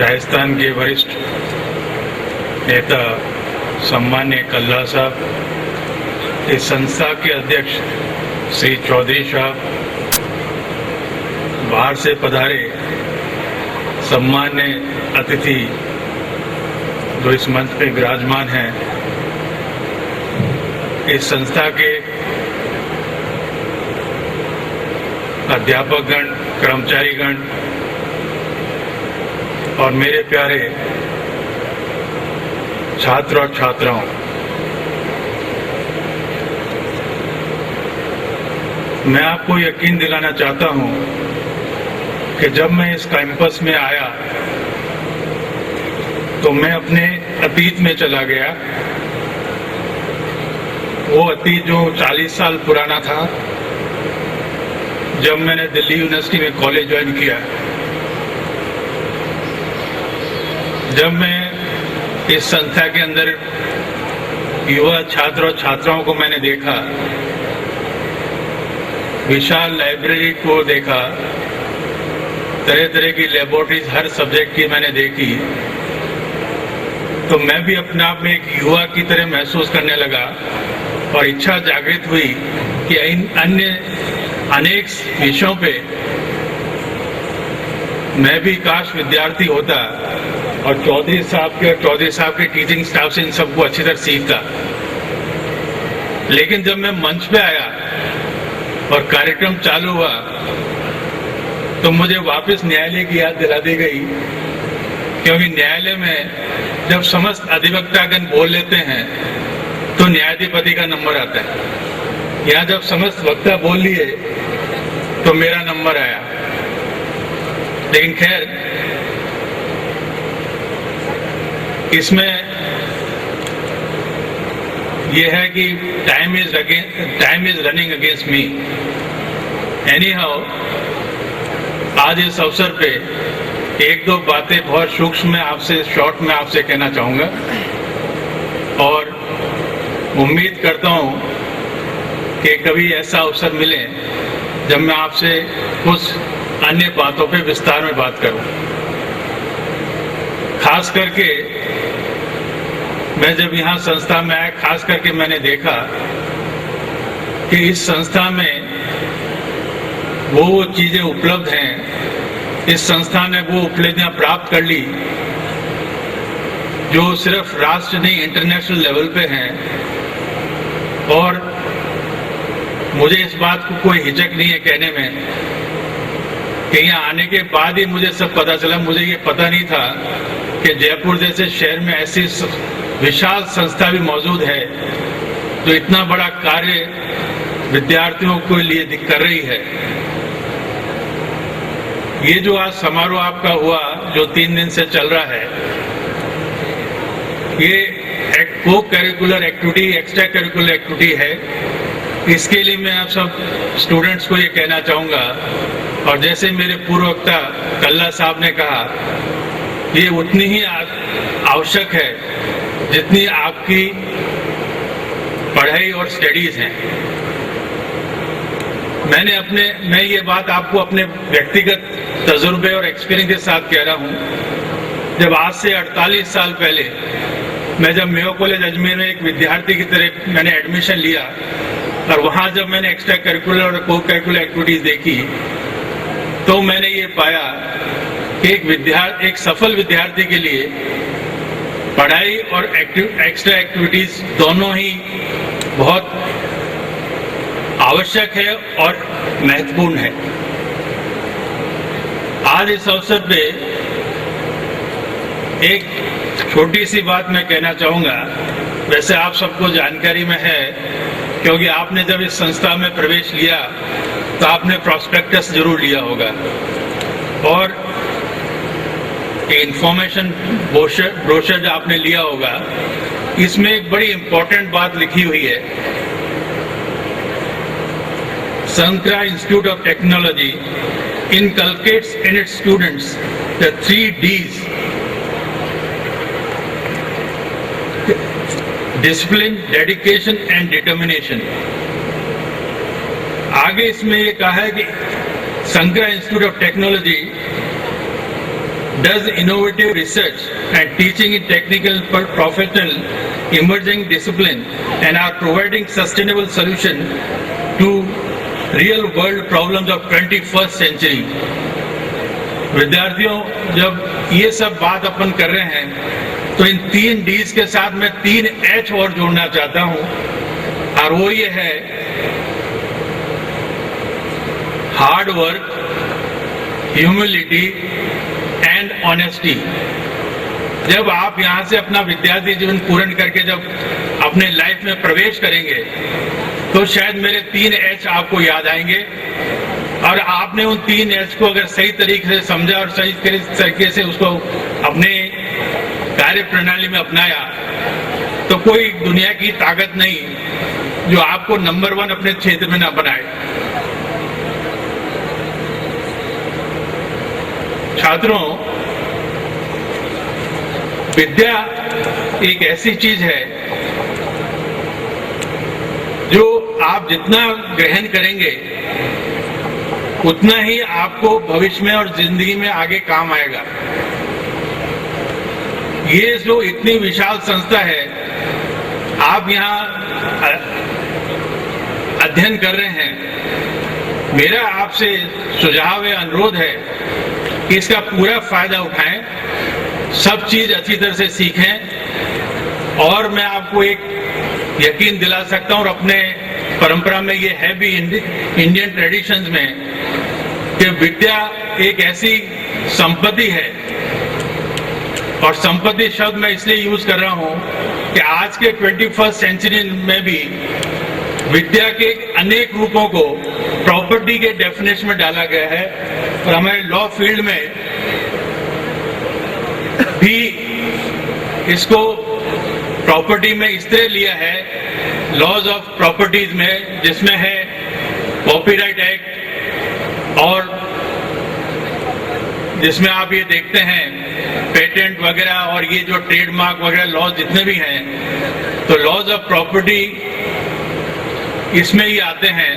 राजस्थान के वरिष्ठ नेता सम्मान्य कल्ला साहब, इस संस्था के अध्यक्ष श्री चौधरी साहब, बाहर से पधारे सम्मान्य अतिथि जो इस मंच पे विराजमान हैं, इस संस्था के अध्यापकगण, कर्मचारीगण और मेरे प्यारे छात्र और छात्राओं, मैं आपको यकीन दिलाना चाहता हूं कि जब मैं इस कैंपस में आया तो मैं अपने अतीत में चला गया। वो अतीत जो 40 साल पुराना था, जब मैंने दिल्ली यूनिवर्सिटी में कॉलेज ज्वाइन किया। जब मैं इस संस्था के अंदर युवा छात्र और छात्राओं को मैंने देखा, विशाल लाइब्रेरी को देखा, तरह तरह की लेबोरेटरीज हर सब्जेक्ट की मैंने देखी, तो मैं भी अपने आप में एक युवा की तरह महसूस करने लगा और इच्छा जागृत हुई कि इन अन्य अनेक विषयों पे मैं भी काश विद्यार्थी होता और चौधरी साहब के टीचिंग स्टाफ से इन सबको अच्छी तरह सीखता। लेकिन जब मैं मंच पे आया और कार्यक्रम चालू हुआ तो मुझे वापस न्यायालय की याद दिला दी गई, क्योंकि न्यायालय में जब समस्त अधिवक्तागण बोल लेते हैं तो न्यायाधिपति का नंबर आता है। यहाँ जब समस्त वक्ता बोल लिए तो मेरा नंबर आया। लेकिन खैर, इसमें यह है कि time is running against me. Any how, आज इस अवसर पे एक दो बातें बहुत सूक्ष्म में आपसे शॉर्ट में आपसे कहना चाहूंगा और उम्मीद करता हूं कि कभी ऐसा अवसर मिले जब मैं आपसे कुछ अन्य बातों पे विस्तार में बात करूं। खास करके मैं जब यहाँ संस्था में आया, खास करके मैंने देखा कि इस संस्था में वो चीजें उपलब्ध हैं, इस संस्था ने वो उपलब्धियां प्राप्त कर ली जो सिर्फ राष्ट्र नहीं इंटरनेशनल लेवल पे हैं। और मुझे इस बात को कोई हिचक नहीं है कहने में कि यहाँ आने के बाद ही मुझे सब पता चला। मुझे ये पता नहीं था कि जयपुर जैसे शहर में ऐसी विशाल संस्था भी मौजूद है जो इतना बड़ा कार्य विद्यार्थियों के लिए कर रही है। ये जो आज समारोह आपका हुआ, जो 3 दिन से चल रहा है, ये को curricular activity, extra curricular activity है। इसके लिए मैं आप सब स्टूडेंट्स को ये कहना चाहूँगा, और जैसे मेरे पूर्व वक्ता कल्ला साहब ने कहा, ये उतनी ही आवश्यक है जितनी आपकी पढ़ाई और स्टडीज हैं। मैं ये बात आपको अपने व्यक्तिगत तजुर्बे और एक्सपीरियंस के साथ कह रहा हूँ। जब आज से 48 साल पहले मैं जब मेयो कॉलेज अजमेर में एक विद्यार्थी की तरह मैंने एडमिशन लिया और वहाँ जब मैंने एक्स्ट्रा करिकुलर और को करिकुलर एक्टिविटीज देखी तो मैंने ये पाया कि एक सफल विद्यार्थी के लिए पढ़ाई और एक्स्ट्रा एक्टिविटीज दोनों ही बहुत आवश्यक है और महत्वपूर्ण है। आज इस अवसर पे एक छोटी सी बात मैं कहना चाहूँगा। वैसे आप सबको जानकारी में है, क्योंकि आपने जब इस संस्था में प्रवेश लिया तो आपने प्रॉस्पेक्टस जरूर लिया होगा और इंफॉर्मेशन ब्रोशर जो आपने लिया होगा, इसमें एक बड़ी इंपॉर्टेंट बात लिखी हुई है। संकरा institute of technology inculcates in its students the 3 Ds: discipline, dedication and determination। आगे इसमें ये कहा है कि संकरा institute of technology does innovative research and teaching in technical professional emerging discipline and are providing sustainable solution to real world problems of 21st century. विद्यार्थियों, जब ये सब बात अपन कर रहे हैं तो इन 3 D's के साथ मैं 3 H और जोड़ना चाहता हूं, और वो ये है hard work, humility and honesty. जब आप यहां से अपना विद्यार्थी जीवन पूर्ण करके जब अपने लाइफ में प्रवेश करेंगे तो शायद मेरे 3 H आपको याद आएंगे, और आपने उन 3 H को अगर सही तरीके से समझा और सही तरीके से उसको अपने कार्य प्रणाली में अपनाया तो कोई दुनिया की ताकत नहीं जो आपको नंबर 1 अपने क्षेत्र में ना बनाए। छात्रों, विद्या एक ऐसी चीज है जो आप जितना ग्रहण करेंगे उतना ही आपको भविष्य में और जिंदगी में आगे काम आएगा। ये जो इतनी विशाल संस्था है, आप यहाँ अध्ययन कर रहे हैं, मेरा आपसे सुझाव है, अनुरोध है कि इसका पूरा फायदा उठाएं, सब चीज अच्छी तरह से सीखें। और मैं आपको एक यकीन दिला सकता हूं, और अपने परंपरा में ये है भी इंडियन ट्रेडिशंस में, कि विद्या एक ऐसी संपत्ति है, और संपत्ति शब्द मैं इसलिए यूज कर रहा हूं कि आज के 21st सेंचुरी में भी विद्या के अनेक रूपों को प्रॉपर्टी के डेफिनेशन में डाला गया है, और हमारे लॉ फील्ड में भी इसको प्रॉपर्टी में इस तरह लिया है, लॉज ऑफ प्रॉपर्टीज में, जिसमें है कॉपीराइट एक्ट, और जिसमें आप ये देखते हैं पेटेंट वगैरह और ये जो ट्रेडमार्क वगैरह लॉज जितने भी हैं, तो लॉज ऑफ प्रॉपर्टी इसमें ही आते हैं।